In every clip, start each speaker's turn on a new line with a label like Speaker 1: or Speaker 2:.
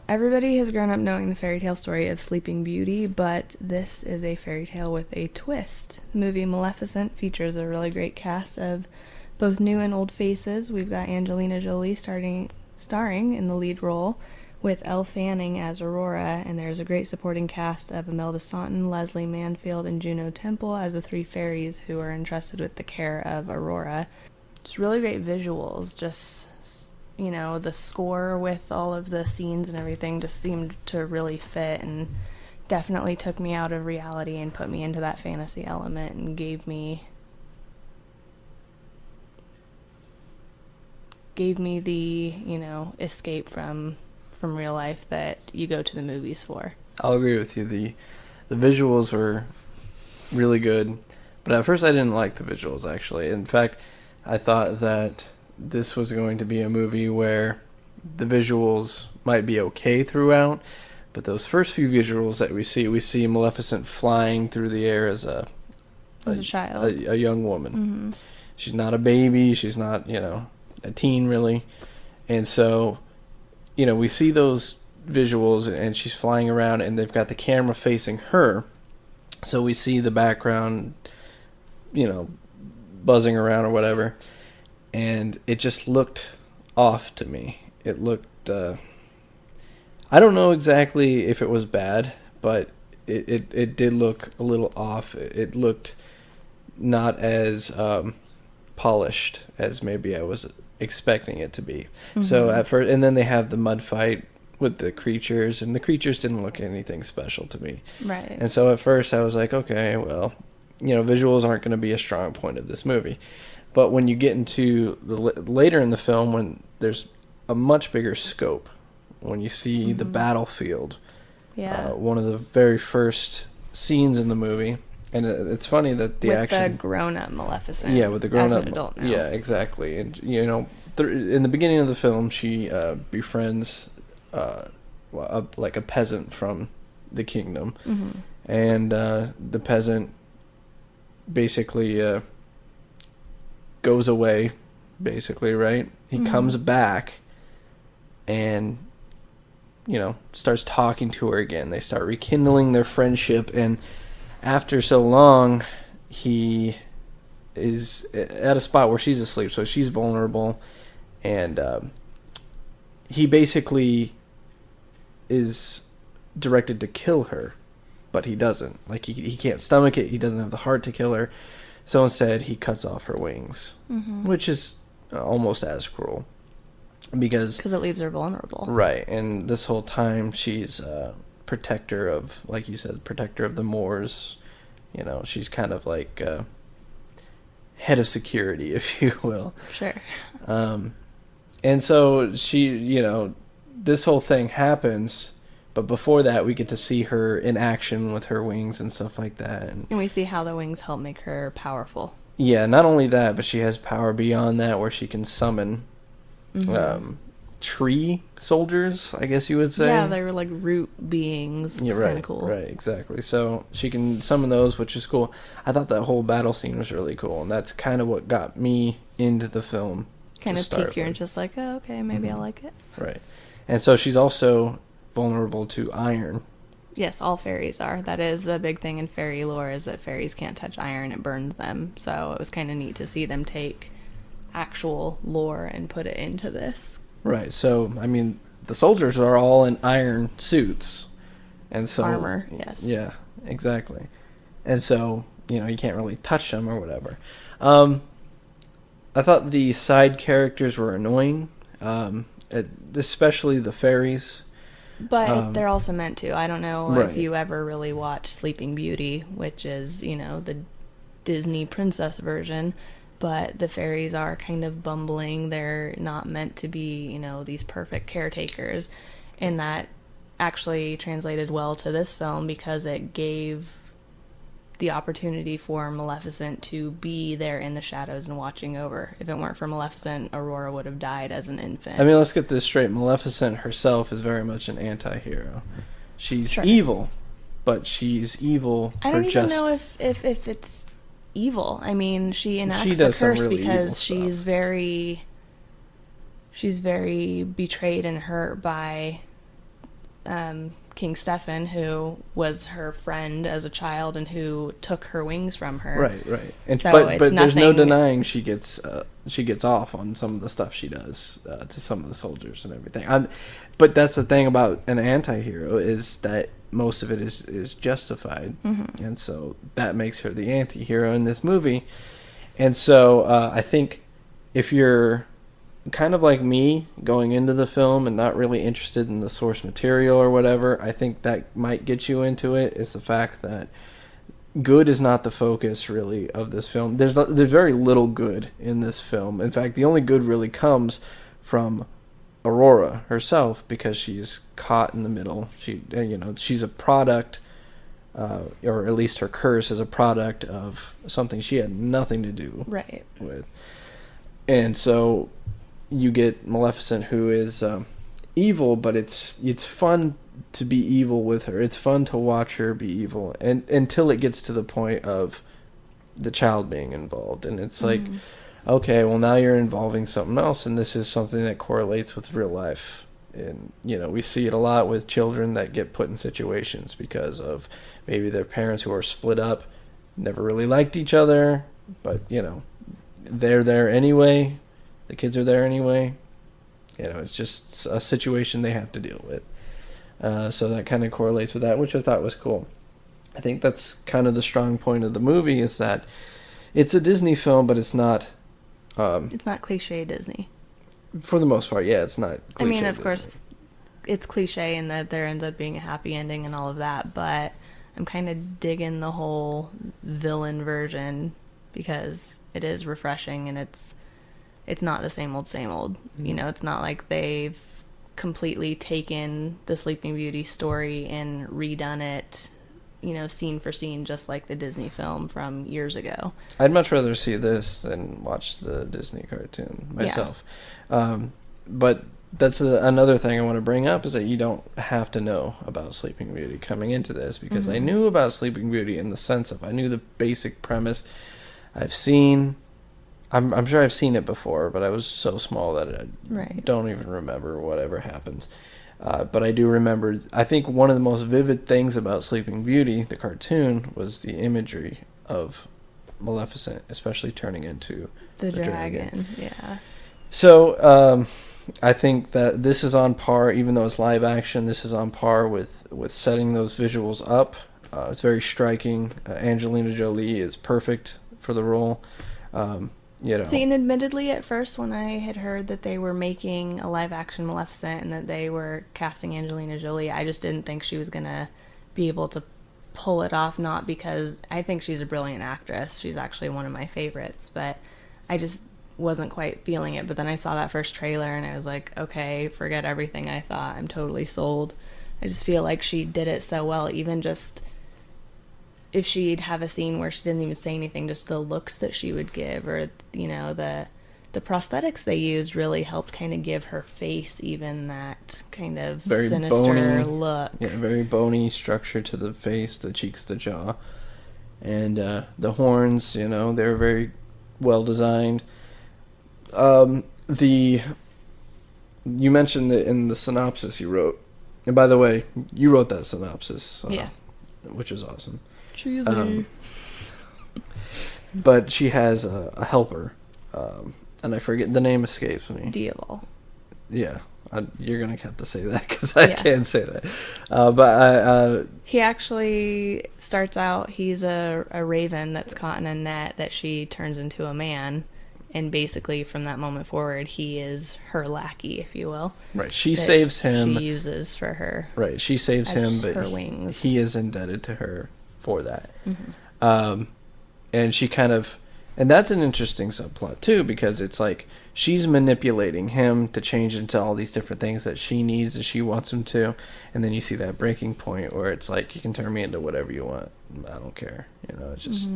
Speaker 1: everybody has grown up knowing the fairy tale story of Sleeping Beauty, but this is a fairy tale with a twist. The movie Maleficent features a really great cast of both new and old faces. We've got Angelina Jolie starring in the lead role, with Elle Fanning as Aurora, and there's a great supporting cast of Imelda Staunton, Leslie Manfield, and Juno Temple as the three fairies who are entrusted with the care of Aurora. It's really great visuals, just, the score with all of the scenes and everything just seemed to really fit and definitely took me out of reality and put me into that fantasy element and gave me the, escape from real life that you go to the movies for.
Speaker 2: I'll agree with you. The visuals were really good, but at first I didn't like the visuals, actually. In fact, I thought that this was going to be a movie where the visuals might be okay throughout, but those first few visuals that we see Maleficent flying through the air as a
Speaker 1: child,
Speaker 2: a young woman.
Speaker 1: Mm-hmm.
Speaker 2: She's not a baby, she's not, a teen really, and so we see those visuals and she's flying around and they've got the camera facing her, so we see the background buzzing around or whatever, and it just looked off to me. It looked I don't know exactly if it was bad, but it did look a little off. It looked not as polished as maybe I was expecting it to be. Mm-hmm. So at first, and then they have the mud fight with the creatures, and the creatures didn't look anything special to me.
Speaker 1: Right.
Speaker 2: And so at first I was like, okay, well, visuals aren't going to be a strong point of this movie. But when you get into later in the film, when there's a much bigger scope, when you see the battlefield, one of the very first scenes in the movie. And it's funny that
Speaker 1: with the grown-up Maleficent.
Speaker 2: Yeah, with the grown-up.
Speaker 1: As an adult now.
Speaker 2: Yeah, exactly. And, in the beginning of the film, she befriends a peasant from the kingdom. Mm-hmm. And the peasant basically goes away, basically, right? He comes back and, starts talking to her again. They start rekindling their friendship, and after so long, he is at a spot where she's asleep, so she's vulnerable, and he basically is directed to kill her, but he doesn't. Like, he can't stomach it, he doesn't have the heart to kill her, so instead he cuts off her wings, which is almost as cruel, because
Speaker 1: it leaves her vulnerable.
Speaker 2: Right, and this whole time she's protector of, like you said, protector of the Moors. She's kind of like head of security, if you will.
Speaker 1: Sure.
Speaker 2: And so she, this whole thing happens, but before that we get to see her in action with her wings and stuff like that. And
Speaker 1: we see how the wings help make her powerful.
Speaker 2: Yeah, not only that, but she has power beyond that, where she can summon tree soldiers, I guess you would say.
Speaker 1: Yeah, they were like root beings.
Speaker 2: Yeah,
Speaker 1: it's
Speaker 2: right,
Speaker 1: kind of cool.
Speaker 2: Right, exactly. So she can summon those, which is cool. I thought that whole battle scene was really cool, and that's kind of what got me into the film.
Speaker 1: Kind of piqued your interest, like, oh, okay, maybe I like it.
Speaker 2: Right. And so she's also vulnerable to iron.
Speaker 1: Yes, all fairies are. That is a big thing in fairy lore, is that fairies can't touch iron, it burns them. So it was kind of neat to see them take actual lore and put it into this.
Speaker 2: Right, so, the soldiers are all in iron suits. And so...
Speaker 1: Armor, yes.
Speaker 2: Yeah, exactly. And so, you can't really touch them or whatever. I thought the side characters were annoying, especially the fairies.
Speaker 1: But they're also meant to. I don't know
Speaker 2: right.
Speaker 1: if you ever really watched Sleeping Beauty, which is, the Disney princess version. But the fairies are kind of bumbling. They're not meant to be, these perfect caretakers. And that actually translated well to this film, because it gave the opportunity for Maleficent to be there in the shadows and watching over. If it weren't for Maleficent, Aurora would have died as an infant.
Speaker 2: Let's get this straight. Maleficent herself is very much an anti-hero. She's evil, but she's evil for just...
Speaker 1: I don't even know if it's evil. She enacts the curse really because she's very betrayed and hurt by King Stefan, who was her friend as a child and who took her wings from her.
Speaker 2: Right. And
Speaker 1: So
Speaker 2: but
Speaker 1: it's
Speaker 2: there's no
Speaker 1: nothing-
Speaker 2: denying she gets off on some of the stuff she does to some of the soldiers and everything. But that's the thing about an anti-hero, is that most of it is justified, and so that makes her the anti-hero in this movie. And so I think if you're kind of like me going into the film and not really interested in the source material or whatever, I think that might get you into it, is the fact that good is not the focus really of this film. There's very little good in this film. In fact, the only good really comes from Aurora herself, because she's caught in the middle. She's a product, or at least her curse is a product of something she had nothing to do with. And so you get Maleficent, who is evil, but it's fun to be evil with her. It's fun to watch her be evil, and until it gets to the point of the child being involved, and it's like, okay, well, now you're involving something else, and this is something that correlates with real life. And we see it a lot with children that get put in situations because of maybe their parents who are split up, never really liked each other, but they're there anyway. The kids are there anyway. It's just a situation they have to deal with. So that kind of correlates with that, which I thought was cool. I think that's kind of the strong point of the movie, is that it's a Disney film, but it's not...
Speaker 1: it's not cliche Disney.
Speaker 2: For the most part, yeah, it's not cliche
Speaker 1: I mean, of
Speaker 2: Disney.
Speaker 1: course, it's cliche in that there ends up being a happy ending and all of that, but I'm kind of digging the whole villain version because it is refreshing, and it's not the same old. It's not like they've completely taken the Sleeping Beauty story and redone it, scene for scene, just like the Disney film from years ago.
Speaker 2: I'd much rather see this than watch the Disney cartoon myself. But that's another thing I want to bring up, is that you don't have to know about Sleeping Beauty coming into this, because I knew about Sleeping Beauty in the sense of I knew the basic premise. I'm sure I've seen it before, but I was so small that I don't even remember whatever happens. But I do remember, I think one of the most vivid things about Sleeping Beauty, the cartoon, was the imagery of Maleficent, especially turning into the dragon.
Speaker 1: Yeah.
Speaker 2: So I think that this is on par, even though it's live action, this is on par with setting those visuals up. It's very striking. Angelina Jolie is perfect for the role.
Speaker 1: See, and admittedly, at first, when I had heard that they were making a live-action Maleficent and that they were casting Angelina Jolie, I just didn't think she was going to be able to pull it off, not because I think she's a brilliant actress. She's actually one of my favorites, but I just wasn't quite feeling it. But then I saw that first trailer, and I was like, okay, forget everything I thought. I'm totally sold. I just feel like she did it so well, even just... if she'd have a scene where she didn't even say anything, just the looks that she would give, or the prosthetics they used really helped kind of give her face even that kind of very sinister bony look.
Speaker 2: Yeah, very bony structure to the face, the cheeks, the jaw, and the horns. They're very well designed. You mentioned it in the synopsis you wrote, and by the way, you wrote that synopsis, which is awesome.
Speaker 1: Cheesy.
Speaker 2: But she has a helper, and I forget, the name escapes me.
Speaker 1: Dieval.
Speaker 2: Yeah, you're gonna have to say that because I can't say that. But
Speaker 1: he actually starts out. He's a raven that's caught in a net that she turns into a man, and basically from that moment forward, he is her lackey, if you will.
Speaker 2: Right. She saves him.
Speaker 1: She uses for her.
Speaker 2: Right. She saves him, but
Speaker 1: her wings.
Speaker 2: He is indebted to her for that. And she kind of, and that's an interesting subplot too, because it's like she's manipulating him to change into all these different things that she needs, that she wants him to, and then you see that breaking point where it's like, you can turn me into whatever you want, I don't care. It's just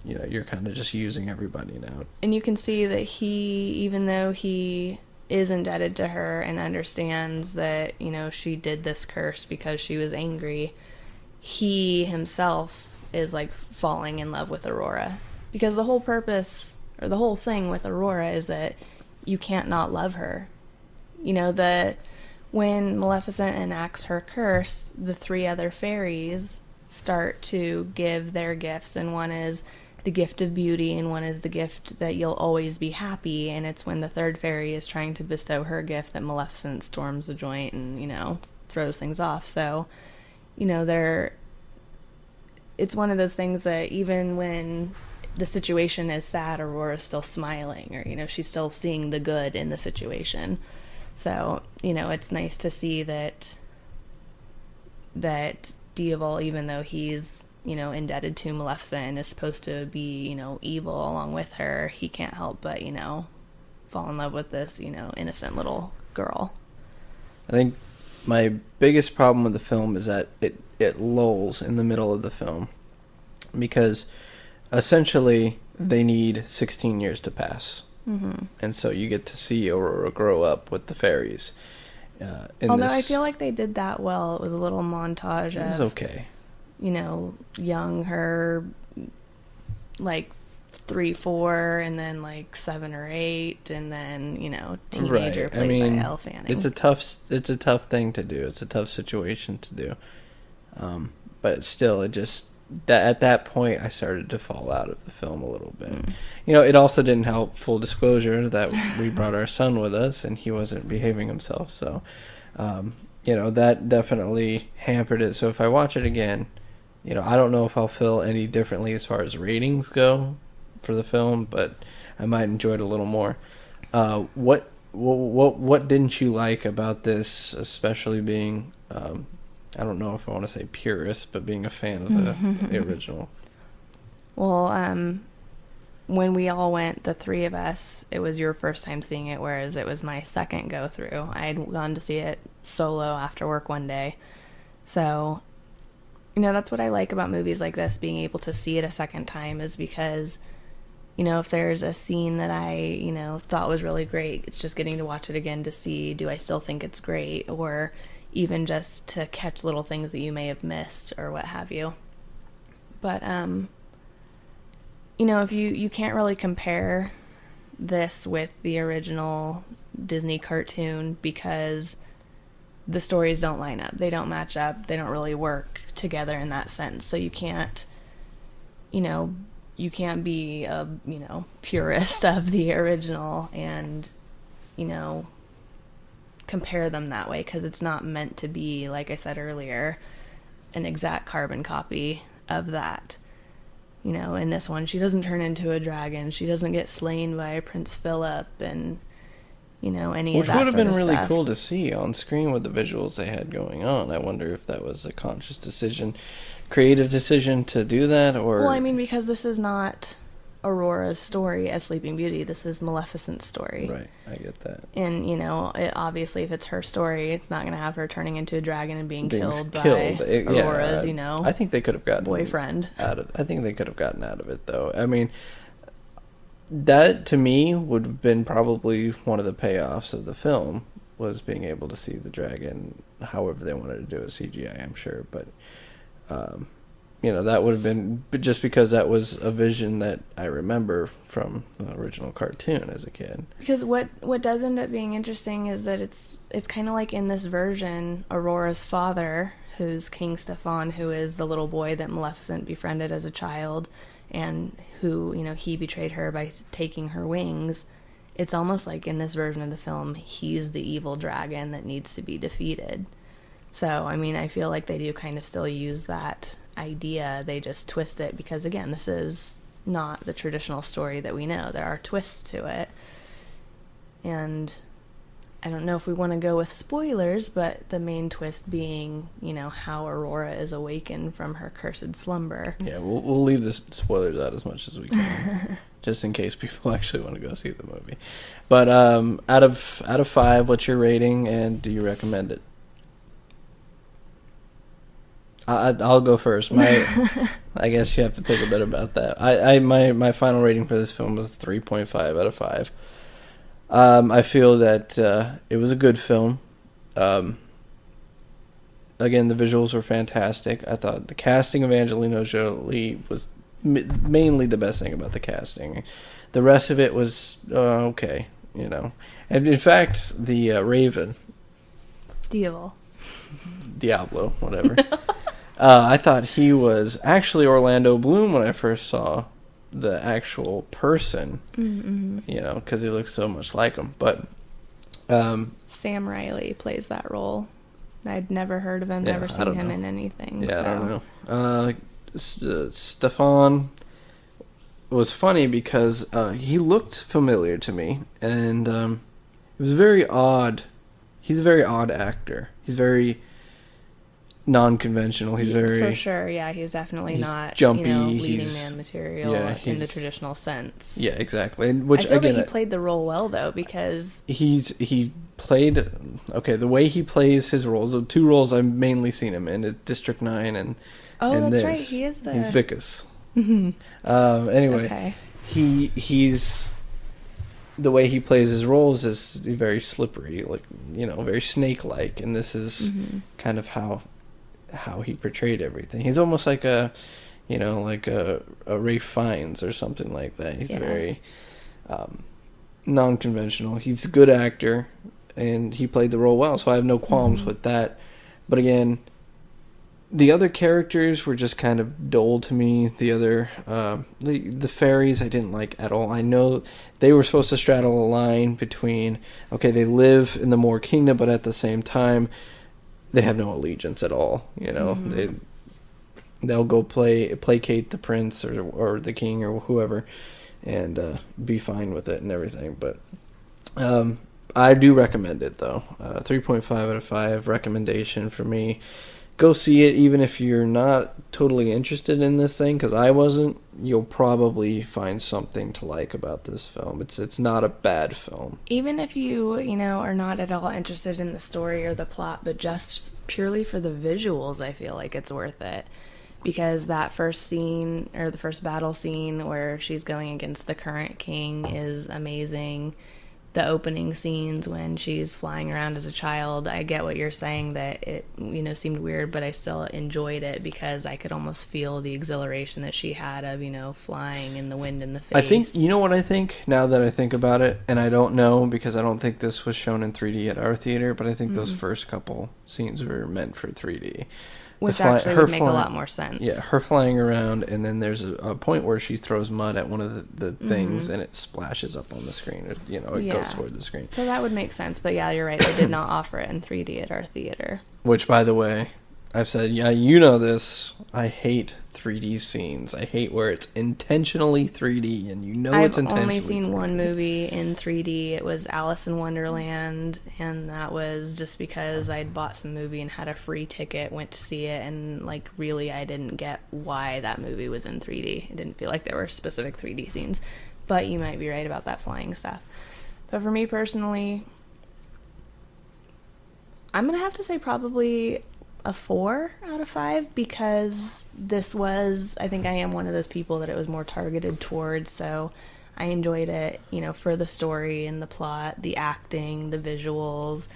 Speaker 2: you're kind of just using everybody now. And
Speaker 1: you can see that he, even though he is indebted to her and understands that she did this curse because she was angry, he himself is like falling in love with Aurora, because the whole purpose, or the whole thing with Aurora, is that you can't not love her. when Maleficent enacts her curse, the three other fairies start to give their gifts, and one is the gift of beauty, and one is the gift that you'll always be happy, and it's when the third fairy is trying to bestow her gift that Maleficent storms the joint and, throws things off. So, it's one of those things that even when the situation is sad, Aurora's still smiling, or, she's still seeing the good in the situation. So, it's nice to see that Diaval, even though he's, indebted to Maleficent and is supposed to be, evil along with her, he can't help but, fall in love with this, innocent little girl.
Speaker 2: I think my biggest problem with the film is that it lulls in the middle of the film, because essentially they need 16 years to pass. Mm-hmm. And so you get to see Aurora grow up with the fairies.
Speaker 1: Although I feel like they did that well. It was a little montage of...
Speaker 2: It was okay.
Speaker 1: Young her, like 3, 4, and then like 7 or 8, and then teenager
Speaker 2: right.
Speaker 1: played by Elle Fanning.
Speaker 2: It's a tough thing to do. It's a tough situation to do. But still, at that point, I started to fall out of the film a little bit. It also didn't help, full disclosure, that we brought our son with us and he wasn't behaving himself. So, that definitely hampered it. So if I watch it again, I don't know if I'll feel any differently as far as ratings go for the film, but I might enjoy it a little more. What didn't you like about this, especially being, I don't know if I want to say purist, but being a fan of the original?
Speaker 1: Well, when we all went, the three of us, it was your first time seeing it, whereas it was my second go through. I had gone to see it solo after work one day. So, that's what I like about movies like this, being able to see it a second time, is because, if there's a scene that I, thought was really great, it's just getting to watch it again to see, do I still think it's great, or even just to catch little things that you may have missed or what have you. But, if you can't really compare this with the original Disney cartoon, because the stories don't line up. They don't match up. They don't really work together in that sense. So you can't be a, purist of the original and, compare them that way, because it's not meant to be, like I said earlier, an exact carbon copy of that. In this one, she doesn't turn into a dragon. She doesn't get slain by Prince Philip and, any of that sort of stuff. Which would have been really
Speaker 2: cool to see on screen with the visuals they had going on. I wonder if that was a conscious decision, creative decision to do that, or...
Speaker 1: Well, because this is not Aurora's story as Sleeping Beauty. This is Maleficent's story.
Speaker 2: Right, I get that.
Speaker 1: And, obviously, if it's her story, it's not going to have her turning into a dragon and being killed by Aurora's,
Speaker 2: I think they could have gotten
Speaker 1: boyfriend.
Speaker 2: I think they could have gotten out of it, though. That, to me, would have been probably one of the payoffs of the film, was being able to see the dragon, however they wanted to do it, CGI, I'm sure. But, that would have been, just because that was a vision that I remember from the original cartoon as a kid.
Speaker 1: Because what does end up being interesting is that it's kind of like in this version, Aurora's father, who's King Stefan, who is the little boy that Maleficent befriended as a child, and who, he betrayed her by taking her wings. It's almost like in this version of the film, he's the evil dragon that needs to be defeated. So, I feel like they do kind of still use that idea. They just twist it because, again, this is not the traditional story that we know. There are twists to it. And I don't know if we want to go with spoilers, but the main twist being, how Aurora is awakened from her cursed slumber.
Speaker 2: Yeah, we'll leave the spoilers out as much as we can, just in case people actually want to go see the movie. But out of 5, what's your rating, and do you recommend it? I'll go first. I guess you have to think a bit about that. My final rating for this film was 3.5 out of 5. I feel that it was a good film. Again, the visuals were fantastic. I thought the casting of Angelina Jolie was mainly the best thing about the casting. The rest of it was okay, And in fact, the Raven, Diablo, whatever. I thought he was actually Orlando Bloom when I first saw the actual person, you know, because he looks so much like him. But
Speaker 1: Sam Riley plays that role. I'd never heard of him, never seen him in anything.
Speaker 2: Yeah,
Speaker 1: so.
Speaker 2: I don't know. Stefan was funny because he looked familiar to me, and it was very odd. He's a very odd actor. He's very non-conventional. He's very...
Speaker 1: For sure, yeah. He's definitely not
Speaker 2: jumpy.
Speaker 1: Leading man material in the traditional sense.
Speaker 2: Yeah, exactly. And which,
Speaker 1: I feel
Speaker 2: again,
Speaker 1: that he played the role well, though, because...
Speaker 2: He played... Okay, the way he plays his roles, the two roles I've mainly seen him in is District 9 and
Speaker 1: that's
Speaker 2: this.
Speaker 1: right. He is
Speaker 2: He's Vicus. Anyway,
Speaker 1: okay.
Speaker 2: He's... The way he plays his roles is very slippery, like, you know, very snake-like, and this is kind of how he portrayed everything. He's almost like a Ralph Fiennes or something like that. He's very non-conventional. He's a good actor, and he played the role well, so I have no qualms with that. But again, the other characters were just kind of dull to me. The other, the fairies I didn't like at all. I know they were supposed to straddle a line between, okay, they live in the Moor Kingdom, but at the same time, they have no allegiance at all. You know, they'll go placate the prince or the king or whoever, and be fine with it and everything. But I do recommend it, though. 3.5 out of 5 recommendation for me. Go see it, even if you're not totally interested in this thing, because I wasn't. You'll probably find something to like about this film. It's not a bad film.
Speaker 1: Even if you are not at all interested in the story or the plot, but just purely for the visuals, I feel like it's worth it. Because that first scene, or the first battle scene where she's going against the current king, is amazing. The opening scenes when she's flying around as a child, I get what you're saying, that it seemed weird, but I still enjoyed it because I could almost feel the exhilaration that she had of flying in the wind in the face.
Speaker 2: I think, what I think now that I think about it, and I don't know because I don't think this was shown in 3D at our theater, but I think those first couple scenes were meant for 3D.
Speaker 1: Which actually would make a lot more sense.
Speaker 2: Yeah, her flying around, and then there's a point where she throws mud at one of the things, and it splashes up on the screen. It goes toward the screen.
Speaker 1: So that would make sense, but yeah, you're right. They did not offer it in 3D at our theater.
Speaker 2: Which, by the way, I've said, you know this, I hate 3D scenes. I hate where it's intentionally 3D, and it's intentionally
Speaker 1: I've only seen
Speaker 2: 3D.
Speaker 1: One movie in 3D. It was Alice in Wonderland, and that was just because I'd bought some movie and had a free ticket, went to see it, and really I didn't get why that movie was in 3D. It didn't feel like there were specific 3D scenes, but you might be right about that flying stuff. But for me personally, I'm gonna have to say probably a 4 out of 5, because I think I am one of those people that it was more targeted towards, so I enjoyed it, for the story and the plot, the acting, the visuals.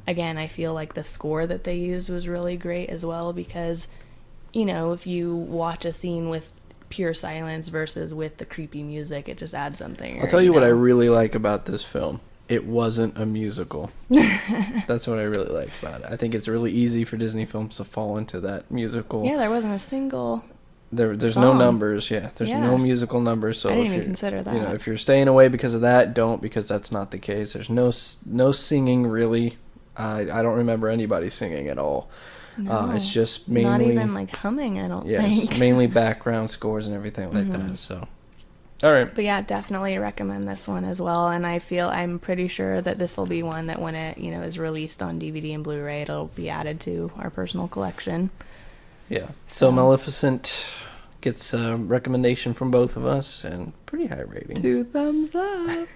Speaker 1: Again, I feel like the score that they used was really great as well, because, if you watch a scene with pure silence versus with the creepy music, it just adds something.
Speaker 2: I'll tell you what I really like about this film. It wasn't a musical. That's what I really like about it. I think it's really easy for Disney films to fall into that musical.
Speaker 1: Yeah, there wasn't a single
Speaker 2: There's
Speaker 1: song.
Speaker 2: no numbers. Yeah, there's no musical numbers. So
Speaker 1: I didn't even consider that.
Speaker 2: If you're staying away because of that, don't, because that's not the case. There's no singing really. I don't remember anybody singing at all.
Speaker 1: No,
Speaker 2: it's just mainly
Speaker 1: not even humming. I don't think.
Speaker 2: Mainly background scores and everything like that. So. All right.
Speaker 1: But yeah, definitely recommend this one as well. And I'm pretty sure that this will be one that when it, is released on DVD and Blu-ray, it'll be added to our personal collection.
Speaker 2: Yeah. So Maleficent gets a recommendation from both of us and pretty high rating.
Speaker 1: 2 thumbs up.